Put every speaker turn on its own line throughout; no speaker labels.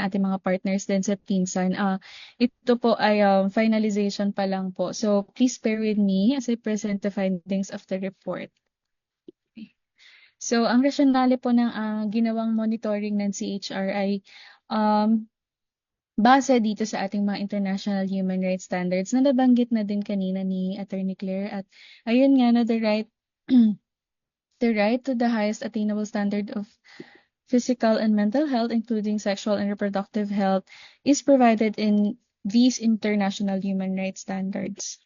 ng ating mga partners din sa Pinsan. Ito po ay finalization pa lang po. So please bear with me as I present the findings of the report. So ang rasyonale po ng ginawang monitoring ng CHR ay um, base dito sa ating mga international human rights standards na nabanggit na din kanina ni Attorney Claire, at ayun nga na the right the right to the highest attainable standard of physical and mental health, including sexual and reproductive health, is provided in these international human rights standards.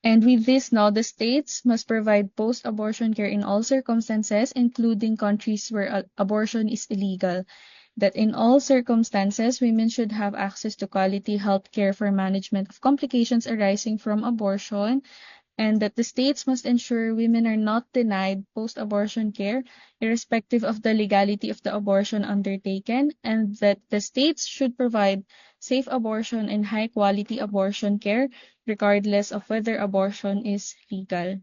And with this now, the states must provide post-abortion care in all circumstances, including countries where abortion is illegal. That in all circumstances, women should have access to quality health care for management of complications arising from abortion, and that the states must ensure women are not denied post-abortion care, irrespective of the legality of the abortion undertaken, and that the states should provide safe abortion and high-quality abortion care, regardless of whether abortion is legal.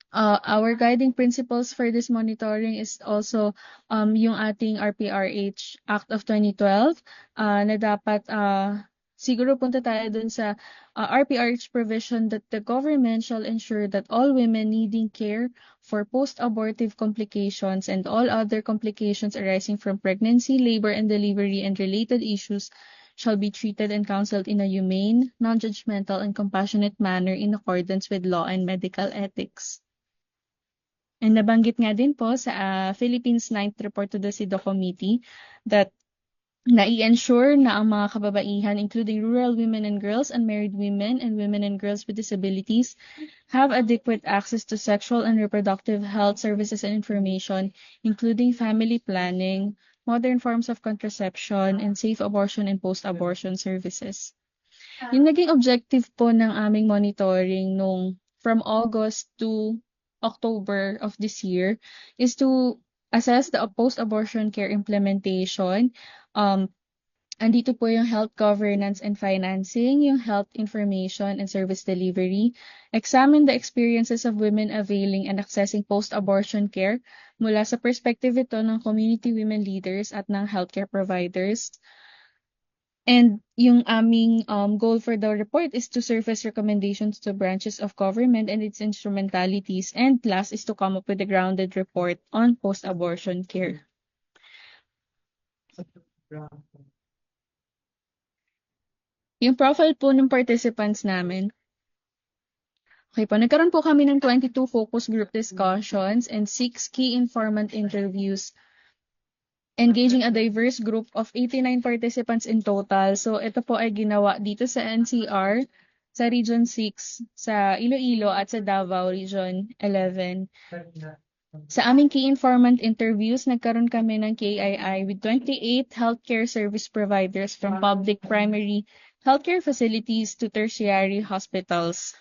Our guiding principles for this monitoring is also yung ating RPRH Act of 2012 na dapat siguro punta tayo dun sa RPRH provision that the government shall ensure that all women needing care for post-abortive complications and all other complications arising from pregnancy, labor and delivery and related issues shall be treated and counseled in a humane, non-judgmental and compassionate manner in accordance with law and medical ethics. And nabanggit nga din po sa Philippines Ninth Report to the CEDAW Committee that nai-ensure na ang mga kababaihan, including rural women and girls, unmarried women, and women and girls with disabilities, have adequate access to sexual and reproductive health services and information, including family planning, modern forms of contraception, and safe abortion and post-abortion services. Yung naging objective po ng aming monitoring from August to October of this year is to assess the post-abortion care implementation. Andito po yung health governance and financing, yung health information and service delivery, examine the experiences of women availing and accessing post-abortion care mula sa perspective ito ng community women leaders at ng healthcare providers. And yung aming goal for the report is to surface recommendations to branches of government and its instrumentalities. And last is to come up with a grounded report on post-abortion care. Yung profile po ng participants namin. Okay po, nagkaroon po kami ng 22 focus group discussions and 6 key informant interviews, engaging a diverse group of 89 participants in total. So ito po ay ginawa dito sa NCR, sa Region 6, sa Iloilo at sa Davao Region 11. Sa aming key informant interviews, nagkaroon kami ng KII with 28 healthcare service providers from public primary healthcare facilities to tertiary hospitals.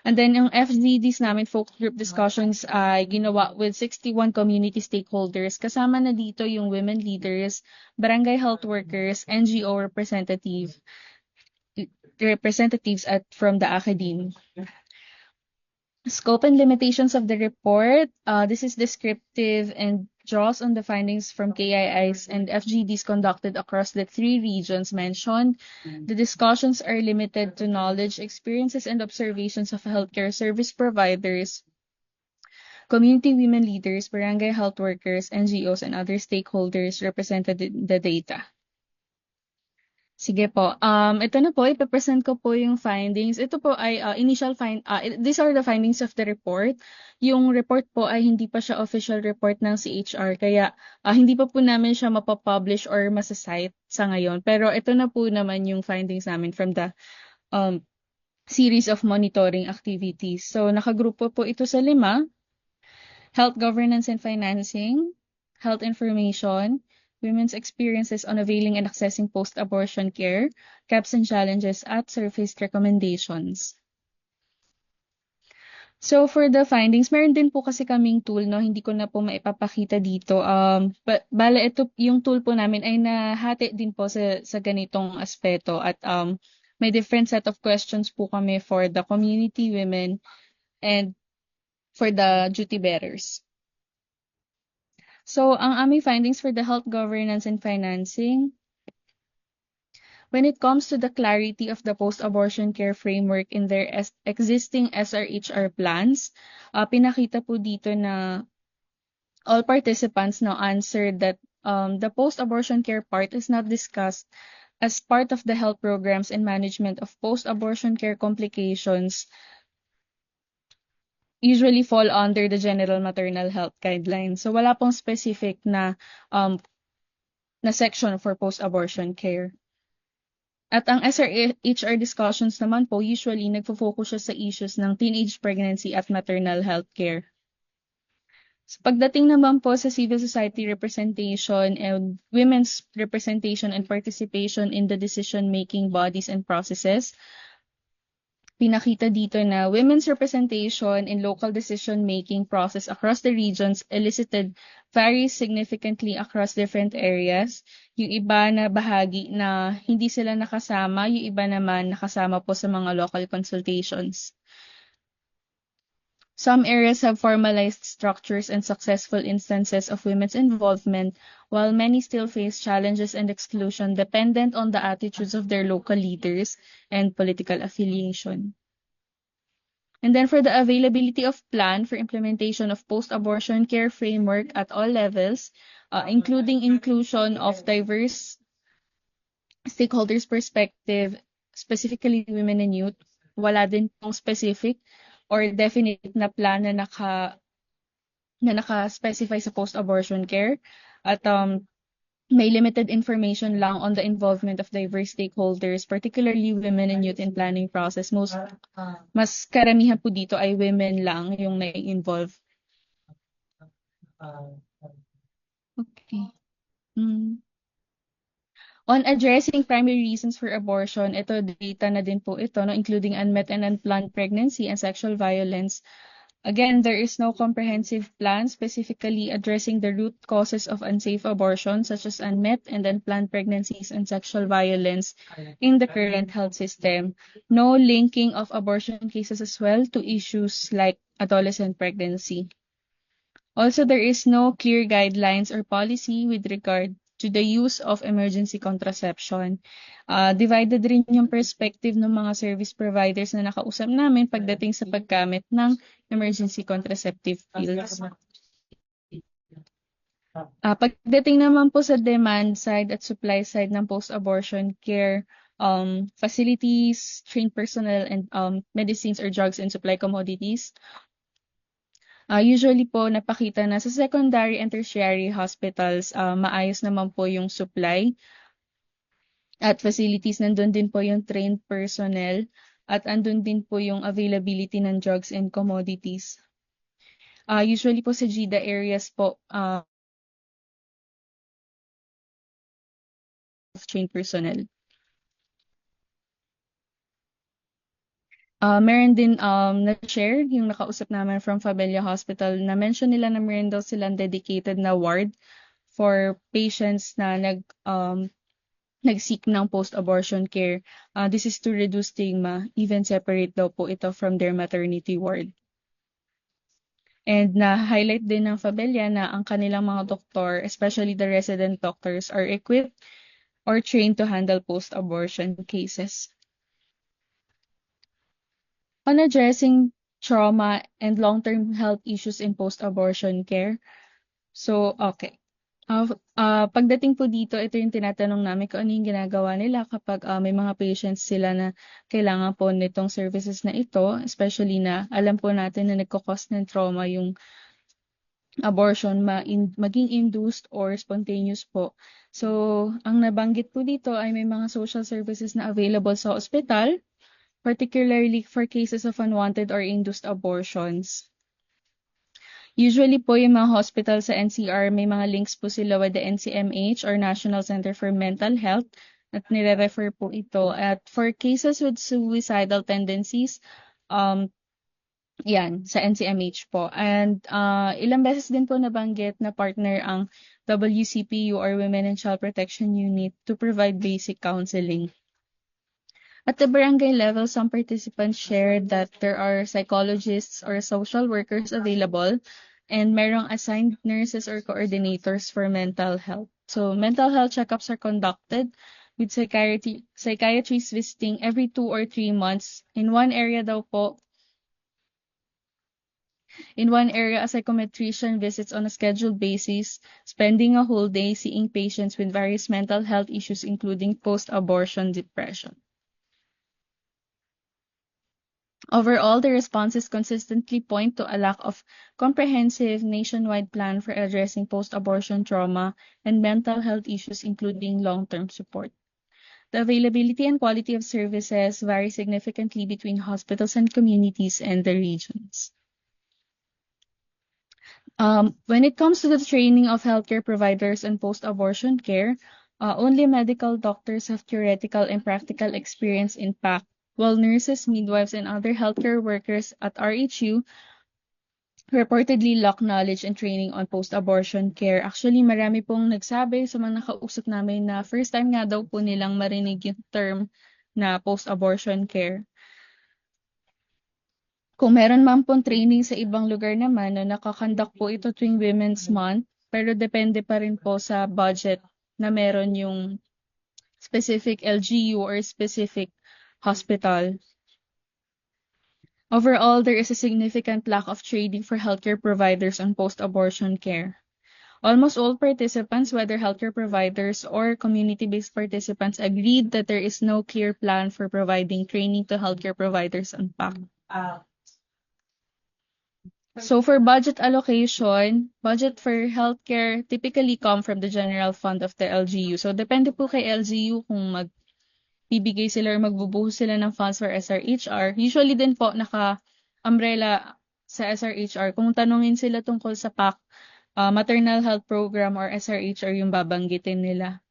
And then yung FGDs namin, focus group discussions, ay ginawa with 61 community stakeholders. Kasama na dito yung women leaders, barangay health workers, NGO representatives from the academe. Scope and limitations of the report. This is descriptive and draws on the findings from KIIs and FGDs conducted across the 3 regions mentioned. The discussions are limited to knowledge, experiences, and observations of healthcare service providers, community women leaders, barangay health workers, NGOs, and other stakeholders represented in the data. Sige po. Ito na po, ipapresent ko po yung findings. Ito po ay these are the findings of the report. Yung report po ay hindi pa siya official report ng CHR, kaya hindi pa po namin siya mapapublish or masasite sa ngayon. Pero ito na po naman yung findings namin from the series of monitoring activities. So nakagrupo po ito sa 5: health governance and financing, health information, women's experiences on availing and accessing post-abortion care, gaps and challenges, at surfaced recommendations. So for the findings, meron din po kasi kaming tool, no? Hindi ko na po maipapakita dito. Bale, ito, yung tool po namin ay nahati din po sa ganitong aspeto at may different set of questions po kami for the community women and for the duty bearers. So, ang aming findings for the health governance and financing, when it comes to the clarity of the post-abortion care framework in their existing SRHR plans, pinakita po dito na all participants now answered that the post-abortion care part is not discussed as part of the health programs and management of post-abortion care complications usually fall under the general maternal health guidelines. So wala pong specific um, na section for post-abortion care. At ang SRHR discussions naman po, usually nagfo-focus siya sa issues ng teenage pregnancy at maternal health care. So, pagdating naman po sa civil society representation and women's representation and participation in the decision-making bodies and processes, pinakita dito na women's representation in local decision-making process across the regions elicited varies significantly across different areas. Yung iba na bahagi na hindi sila nakasama, yung iba naman nakasama po sa mga local consultations. Some areas have formalized structures and successful instances of women's involvement, while many still face challenges and exclusion dependent on the attitudes of their local leaders and political affiliation. And then for the availability of plan for implementation of post-abortion care framework at all levels, including inclusion of diverse stakeholders' perspective, specifically women and youth, wala din pong specific or definite na plan na naka-specify sa post-abortion care. At may limited information lang on the involvement of diverse stakeholders, particularly women and youth in planning process. Mas karamihan po dito ay women lang yung nai-involve. Okay. On addressing primary reasons for abortion, ito data na din po ito, no, including unmet and unplanned pregnancy and sexual violence. Again, there is no comprehensive plan specifically addressing the root causes of unsafe abortion, such as unmet and unplanned pregnancies and sexual violence in the current health system. No linking of abortion cases as well to issues like adolescent pregnancy. Also, there is no clear guidelines or policy with regard to the use of emergency contraception. Divided rin yung perspective ng mga service providers na nakausap namin pagdating sa paggamit ng emergency contraceptive pills. Pagdating naman po sa demand side at supply side ng post-abortion care facilities, trained personnel, and medicines or drugs and supply commodities, usually po napakita na sa secondary and tertiary hospitals, maayos naman po yung supply at facilities. Nandun din po yung trained personnel at andun din po yung availability ng drugs and commodities. Usually po sa GIDA areas po, trained personnel. Meron din na-share yung nakausap namin from Fabella Hospital na mention nila na meron daw silang dedicated na ward for patients na nag-seek ng post-abortion care. This is to reduce stigma, even separate daw po ito from their maternity ward. And na-highlight din ng Fabella na ang kanilang mga doktor, especially the resident doctors, are equipped or trained to handle post-abortion cases. On addressing trauma and long-term health issues in post-abortion care. So, okay. Pagdating po dito, ito yung tinatanong namin kung ano yung ginagawa nila kapag may mga patients sila na kailangan po nitong services na ito, especially na alam po natin na nagkakos ng trauma yung abortion, maging induced or spontaneous po. So, ang nabanggit po dito ay may mga social services na available sa ospital, particularly for cases of unwanted or induced abortions. Usually po yung mga hospital sa NCR, may mga links po sila with the NCMH or National Center for Mental Health at nire-refer po ito. At for cases with suicidal tendencies, yan, sa NCMH po. And ilang beses din po nabanggit na partner ang WCPU or Women and Child Protection Unit to provide basic counseling. At the barangay level, some participants shared that there are psychologists or social workers available and merong assigned nurses or coordinators for mental health. So mental health checkups are conducted with psychiatrists visiting every 2 or 3 months. In one area, a psychometrician visits on a scheduled basis, spending a whole day seeing patients with various mental health issues, including post-abortion depression. Overall, the responses consistently point to a lack of comprehensive nationwide plan for addressing post-abortion trauma and mental health issues, including long-term support. The availability and quality of services vary significantly between hospitals and communities and the regions. When it comes to the training of healthcare providers and post-abortion care, only medical doctors have theoretical and practical experience in PAC, while nurses, midwives, and other healthcare workers at RHU reportedly lack knowledge and training on post-abortion care. Actually, marami pong nagsabi sa mga nakausap namin na first time nga daw po nilang marinig yung term na post-abortion care. Kung meron man pong training sa ibang lugar naman na nakakandak po ito tuwing Women's Month, pero depende pa rin po sa budget na meron yung specific LGU or specific hospital. Overall, there is a significant lack of training for healthcare providers on post-abortion care. Almost all participants, whether healthcare providers or community-based participants, agreed that there is no clear plan for providing training to healthcare providers on PAC. So for budget allocation, budget for healthcare typically come from the general fund of the LGU. So depende po kay LGU kung magbibigay sila or magbubuhos sila ng funds for SRHR. Usually din po naka-umbrella sa SRHR. Kung tanungin sila tungkol sa PAC, maternal health program or SRHR yung babanggitin nila.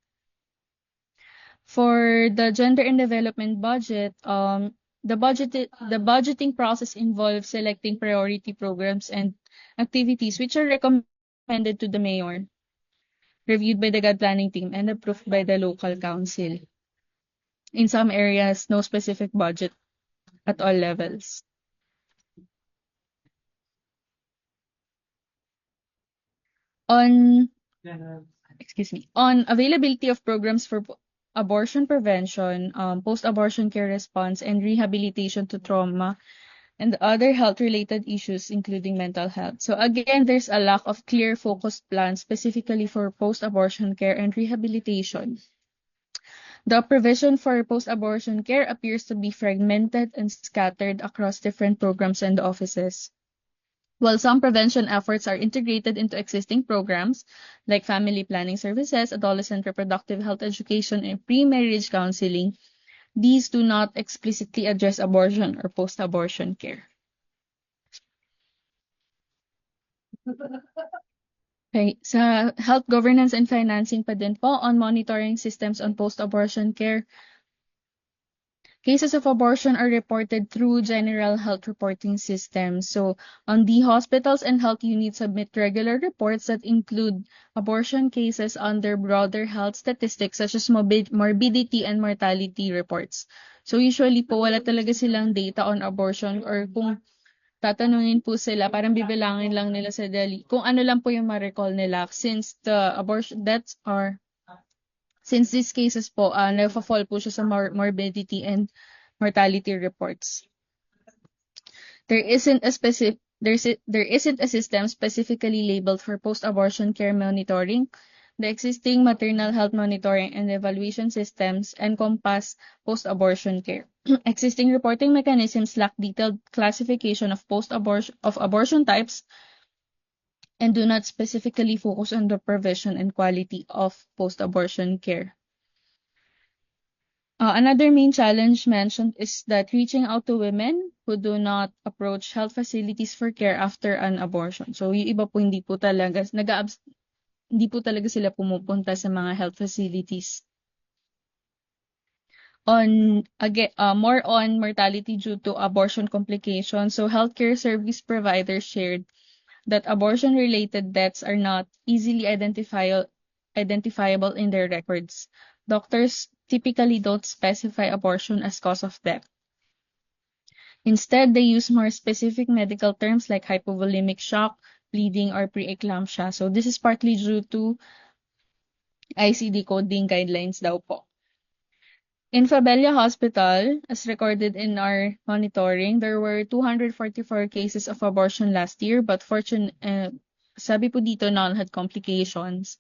For the gender and development budget, the budgeting process involves selecting priority programs and activities which are recommended to the mayor, reviewed by the GAD planning team, and approved by the local council. In some areas, no specific budget at all levels. On availability of programs for abortion prevention, post-abortion care response, and rehabilitation to trauma, and other health-related issues, including mental health. So again, there's a lack of clear focused plans specifically for post-abortion care and rehabilitation. The provision for post-abortion care appears to be fragmented and scattered across different programs and offices. While some prevention efforts are integrated into existing programs, like family planning services, adolescent reproductive health education, and pre-marriage counseling, these do not explicitly address abortion or post-abortion care. Okay, sa health governance and financing pa din po on monitoring systems on post-abortion care, cases of abortion are reported through general health reporting systems. So, the hospitals and health units submit regular reports that include abortion cases under broader health statistics such as morbidity and mortality reports. So, usually po wala talaga silang data on abortion, or kung tatanungin po sila, parang bibilangin lang nila sa dali kung ano lang po yung ma-recall nila, since the abortion deaths are since these cases po, nagfa-fall po siya sa morbidity and mortality reports. There isn't a system specifically labeled for post-abortion care monitoring. The existing maternal health monitoring and evaluation systems encompass post-abortion care. Existing reporting mechanisms lack detailed classification of abortion types and do not specifically focus on the provision and quality of post-abortion care. Another main challenge mentioned is that reaching out to women who do not approach health facilities for care after an abortion. So, yung iba po hindi po talaga sila pumupunta sa mga health facilities. More on mortality due to abortion complications. So, healthcare service providers shared that abortion-related deaths are not easily identifiable in their records. Doctors typically don't specify abortion as cause of death. Instead, they use more specific medical terms like hypovolemic shock, bleeding or preeclampsia. So this is partly due to ICD coding guidelines daw po. In Fabella Hospital, as recorded in our monitoring, there were 244 cases of abortion last year, but sabi po dito, none had complications.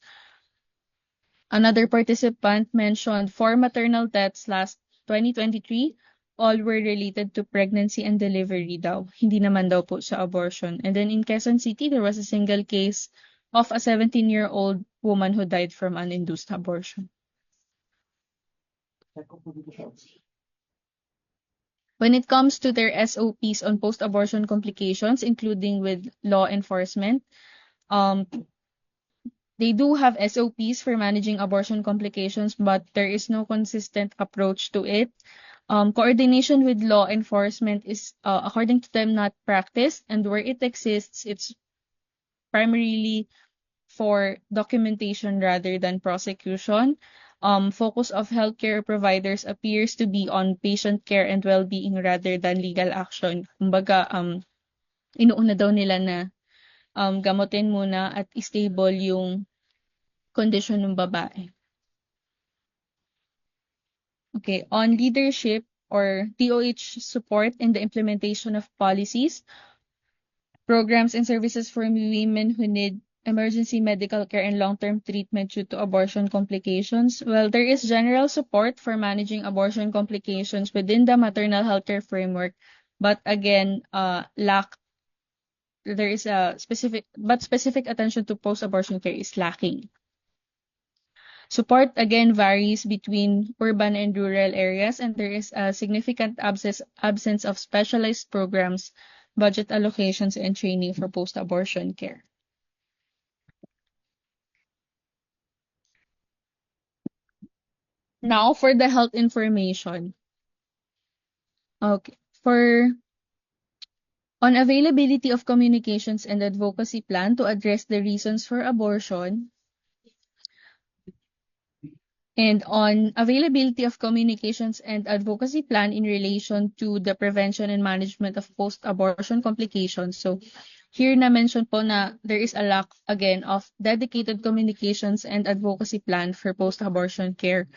Another participant mentioned 4 maternal deaths last 2023. All were related to pregnancy and delivery daw. Hindi naman daw po sa abortion. And then in Quezon City, there was a single case of a 17-year-old woman who died from an induced abortion. When it comes to their SOPs on post-abortion complications, including with law enforcement, they do have SOPs for managing abortion complications, but there is no consistent approach to it. Coordination with law enforcement is, according to them, not practiced, and where it exists, it's primarily for documentation rather than prosecution. Focus of healthcare providers appears to be on patient care and well-being rather than legal action. Kumbaga, inuuna daw nila na gamutin muna at stable yung condition ng babae. Okay, on leadership or DOH support in the implementation of policies, programs and services for women who need emergency medical care and long-term treatment due to abortion complications. Well, there is general support for managing abortion complications within the maternal healthcare framework, but again, there is a specific attention to post-abortion care is lacking. Support again varies between urban and rural areas, and there is a significant absence of specialized programs, budget allocations, and training for post-abortion care. Now for the health information. Okay. On availability of communications and advocacy plan to address the reasons for abortion, and on availability of communications and advocacy plan in relation to the prevention and management of post-abortion complications. So here na-mention po na there is a lack again of dedicated communications and advocacy plan for post-abortion care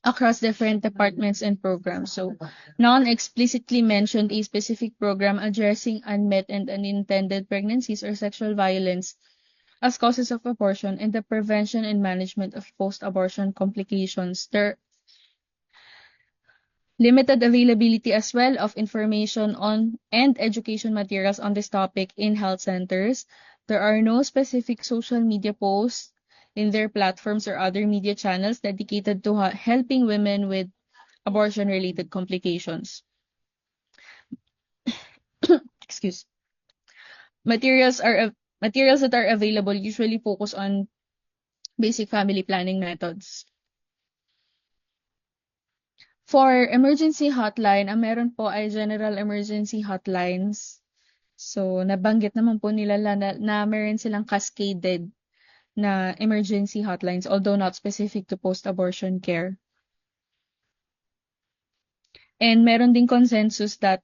across different departments and programs. So none explicitly mentioned a specific program addressing unmet and unintended pregnancies or sexual violence as causes of abortion and the prevention and management of post-abortion complications. There limited availability as well of information on and education materials on this topic in health centers. There are no specific social media posts in their platforms or other media channels dedicated to helping women with abortion-related complications. Excuse. Materials that are available usually focus on basic family planning methods. For emergency hotline, ang meron po ay general emergency hotlines. So, nabanggit naman po nila na meron silang cascaded na emergency hotlines, although not specific to post-abortion care. And meron ding consensus that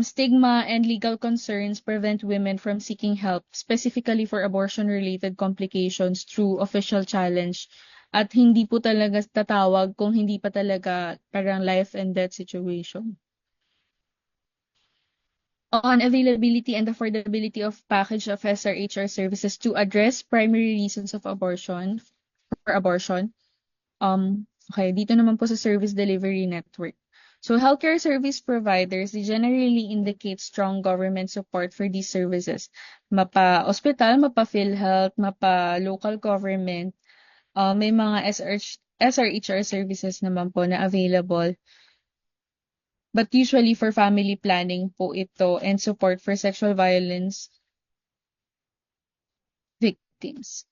stigma and legal concerns prevent women from seeking help, specifically for abortion-related complications through official challenge. At hindi po talaga tatawag kung hindi pa talaga parang life and death situation. On availability and affordability of package of SRHR services to address primary reasons of abortion, for abortion. Okay, dito naman po sa service delivery network. So healthcare service providers, they generally indicate strong government support for these services. Mapa-hospital, mapa-PhilHealth, mapa-local government, may mga SRHR services naman po na available. But usually for family planning po ito and support for sexual violence victims.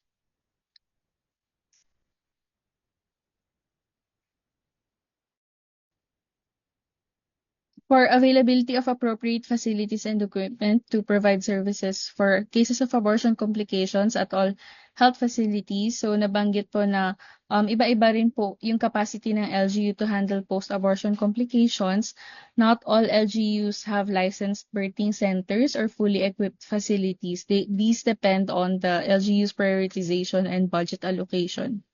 For availability of appropriate facilities and equipment to provide services for cases of abortion complications at all health facilities. So nabanggit po na iba-iba rin po yung capacity ng LGU to handle post-abortion complications. Not all LGUs have licensed birthing centers or fully equipped facilities. These depend on the LGU's prioritization and budget allocation.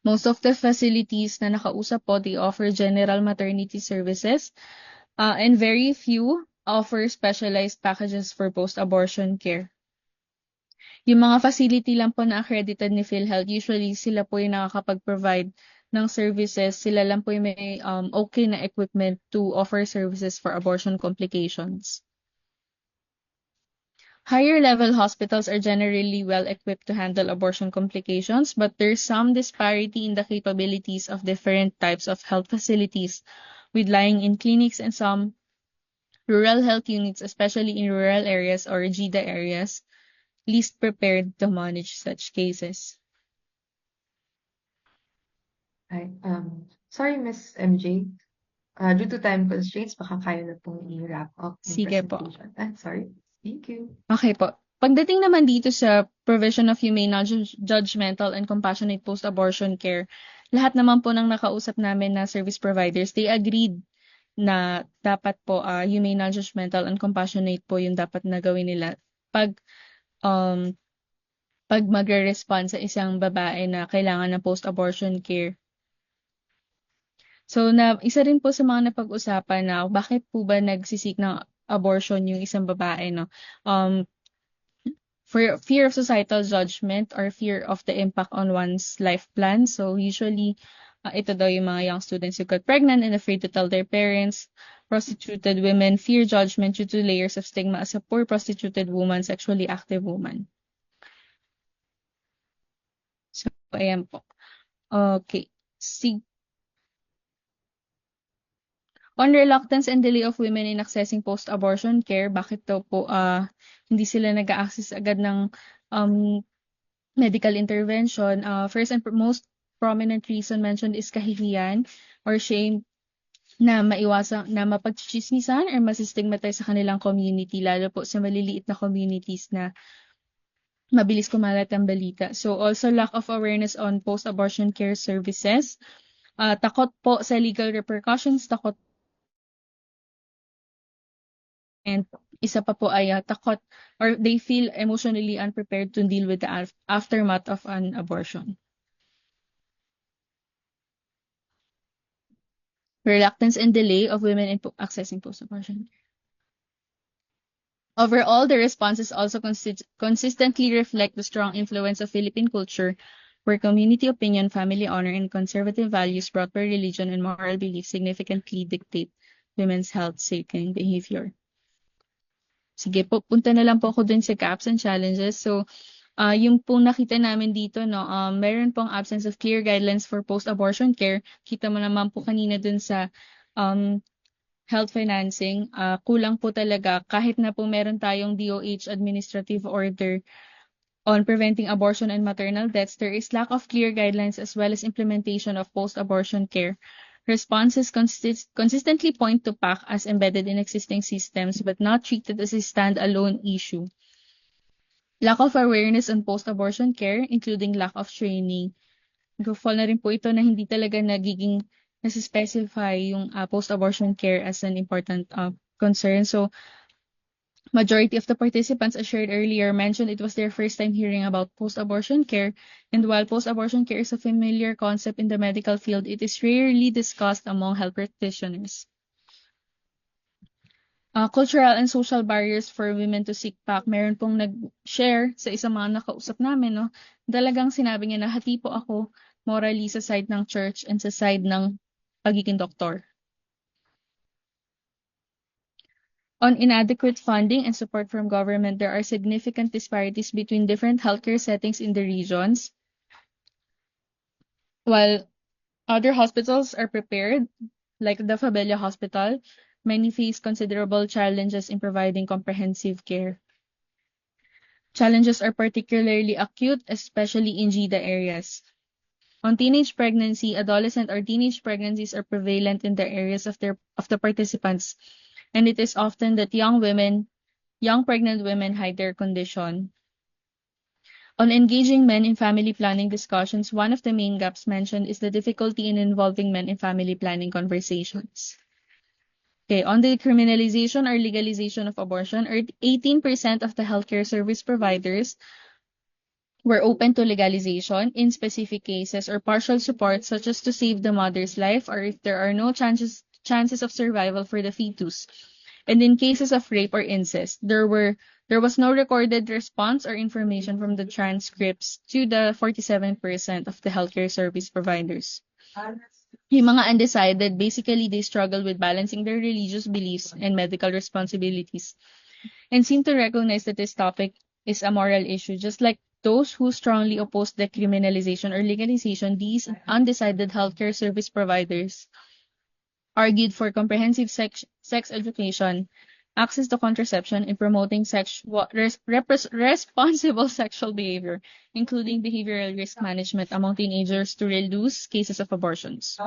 Most of the facilities na nakausap po, they offer general maternity services, and very few offer specialized packages for post-abortion care. Yung mga facility lang po na accredited ni PhilHealth, usually sila po yung nakakapag-provide ng services, sila lang po yung may okay na equipment to offer services for abortion complications. Higher level hospitals are generally well equipped to handle abortion complications, but there's some disparity in the capabilities of different types of health facilities, with lying-in clinics and some rural health units, especially in rural areas or GIDA areas, least prepared to manage such cases.
Hi, sorry, Miss MJ. Due to time constraints, baka kaya na pong i-wrap up yung
Sige po.
presentation. Sorry. Thank you.
Okay po. Pagdating naman dito sa provision of humane, non-judgmental, and compassionate post-abortion care, lahat naman po ng nakausap namin na service providers, they agreed na dapat po humane, non-judgmental, and compassionate po yung dapat na gawin nila um, pag magre-respond sa isang babae na kailangan ng post-abortion care. So, isa rin po sa mga napag-usapan na bakit po ba nagsisik ng abortion yung isang babae, no? For fear of societal judgment or fear of the impact on one's life plan. So, usually, ito daw yung mga young students who got pregnant and afraid to tell their parents. Prostituted women fear judgment due to layers of stigma as a poor prostituted woman, sexually active woman. So, ayan po. Okay. On reluctance and delay of women in accessing post-abortion care, bakit daw po hindi sila nag-access agad ng medical intervention? First and most prominent reason mentioned is kahihiyan or shame na maiwasan na mapagchichismisan or masistigmatize sa kanilang community, lalo po sa maliliit na communities na mabilis kumalat ang balita. So also lack of awareness on post-abortion care services. Takot po sa legal repercussions, takot. And isa pa po ay takot or they feel emotionally unprepared to deal with the aftermath of an abortion. Reluctance and delay of women in accessing post-abortion. Overall, the responses also consistently reflect the strong influence of Philippine culture, where community opinion, family honor, and conservative values brought by religion and moral beliefs significantly dictate women's health-seeking behavior. Sige po, punta na lang po ako dun sa gaps and challenges. So, yung pong nakita namin dito, no, meron pong absence of clear guidelines for post-abortion care. Kita mo naman po kanina dun sa health financing. Kulang po talaga kahit na po meron tayong DOH administrative order on preventing abortion and maternal deaths, there is lack of clear guidelines as well as implementation of post-abortion care. Responses consistently point to PAC as embedded in existing systems but not treated as a standalone issue. Lack of awareness on post-abortion care, including lack of training. Fall na rin po ito na hindi talaga nagiging nasa-specify yung post-abortion care as an important concern. So, majority of the participants, as shared earlier, mentioned it was their first time hearing about post-abortion care, and while post-abortion care is a familiar concept in the medical field, it is rarely discussed among health practitioners. Cultural and social barriers for women to seek PAC. Meron pong nag-share sa isang mga nakausap namin, no? Talagang sinabi niya na hati po ako morally sa side ng church and sa side ng pagiging doktor. On inadequate funding and support from government, there are significant disparities between different healthcare settings in the regions. While other hospitals are prepared, like the Fabella Hospital, many face considerable challenges in providing comprehensive care. Challenges are particularly acute, especially in GIDA areas. On teenage pregnancy, adolescent or teenage pregnancies are prevalent in the areas of the participants, and it is often that young pregnant women hide their condition. On engaging men in family planning discussions, one of the main gaps mentioned is the difficulty in involving men in family planning conversations. Okay, on the criminalization or legalization of abortion, 18% of the healthcare service providers were open to legalization in specific cases or partial support, such as to save the mother's life or if there are no chances of survival for the fetus. And in cases of rape or incest, there was no recorded response or information from the transcripts to the 47% of the healthcare service providers. Yung mga undecided, basically they struggle with balancing their religious beliefs and medical responsibilities and seem to recognize that this topic is a moral issue. Just like those who strongly oppose decriminalization or legalization, these undecided healthcare service providers argued for comprehensive sex education, access to contraception, and promoting responsible sexual behavior, including behavioral risk management among teenagers to reduce cases of abortions.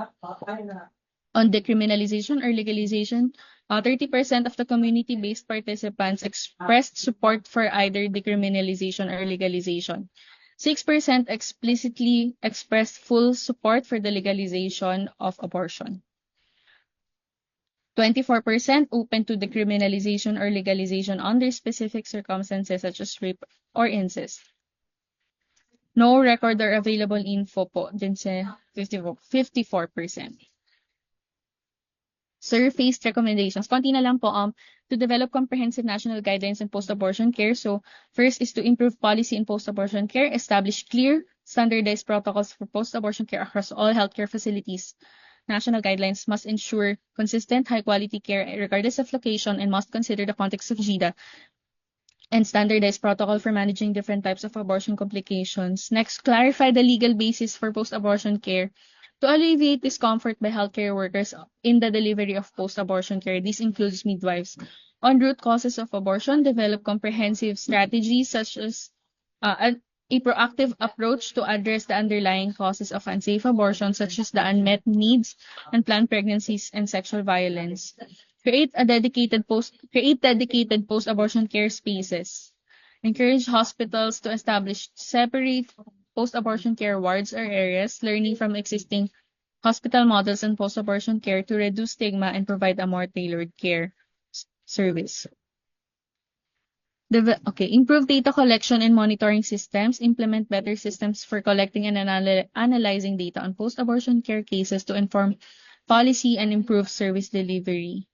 On decriminalization or legalization, 30% of the community-based participants expressed support for either decriminalization or legalization. 6% explicitly expressed full support for the legalization of abortion. 24% open to decriminalization or legalization under specific circumstances such as rape or incest. No record or available info po din sa 54%. Surfaced recommendations. Konti na lang po, to develop comprehensive national guidelines on post-abortion care. So, first is to improve policy in post-abortion care, establish clear, standardized protocols for post-abortion care across all healthcare facilities. National guidelines must ensure consistent, high-quality care regardless of location and must consider the context of GIDA and standardized protocol for managing different types of abortion complications. Next, clarify the legal basis for post-abortion care to alleviate discomfort by healthcare workers in the delivery of post-abortion care. This includes midwives. On root causes of abortion, develop comprehensive strategies such as a proactive approach to address the underlying causes of unsafe abortion, such as the unmet needs, unplanned pregnancies, and sexual violence. Create dedicated post-abortion care spaces. Encourage hospitals to establish separate post-abortion care wards or areas, learning from existing hospital models and post-abortion care to reduce stigma and provide a more tailored care service. Improve data collection and monitoring systems. Implement better systems for collecting and analyzing data on post-abortion care cases to inform policy and improve service delivery.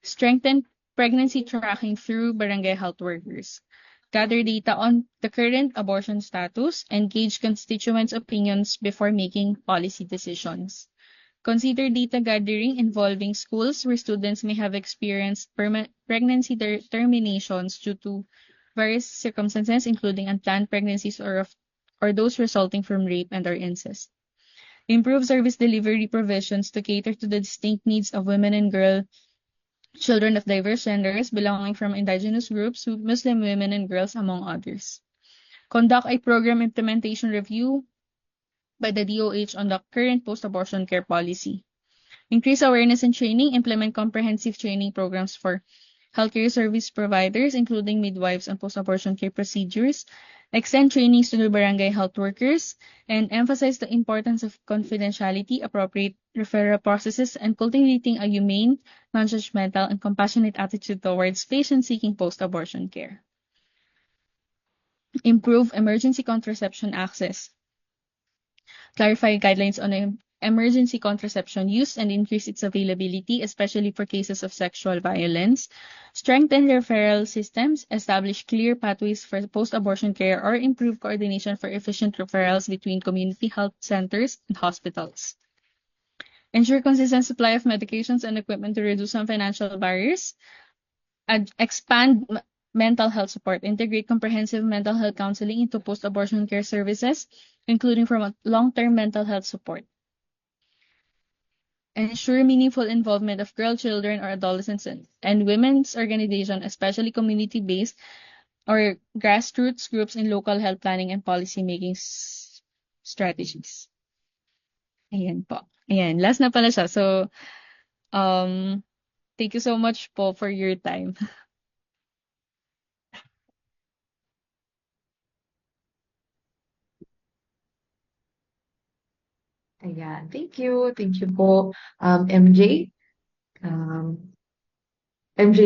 Strengthen pregnancy tracking through barangay health workers. Gather data on the current abortion status. Engage constituents' opinions before making policy decisions. Consider data gathering involving schools where students may have experienced pregnancy terminations due to various circumstances, including unplanned pregnancies or those resulting from rape and or incest. Improve service delivery provisions to cater to the distinct needs of women and children of diverse genders belonging from indigenous groups, Muslim women and girls, among others. Conduct a program implementation review by the DOH on the current post-abortion care policy. Increase awareness and training, implement comprehensive training programs for healthcare service providers, including midwives on post-abortion care procedures, extend trainings to the barangay health workers, and emphasize the importance of confidentiality, appropriate referral processes, and cultivating a humane, non-judgmental, and compassionate attitude towards patients seeking post-abortion care. Improve emergency contraception access. Clarify guidelines on emergency contraception use and increase its availability, especially for cases of sexual violence. Strengthen referral systems, establish clear pathways for post-abortion care, or improve coordination for efficient referrals between community health centers and hospitals. Ensure consistent supply of medications and equipment to reduce some financial barriers. Expand mental health support. Integrate comprehensive mental health counseling into post-abortion care services, including from long-term mental health support. Ensure meaningful involvement of girl, children, or adolescents and women's organizations, especially community-based or grassroots groups in local health planning and policy-making strategies. Ayan po. Ayan, last na pala siya. So, thank you so much po for your time.
Ayan. Thank you. Thank you po, MJ. MJ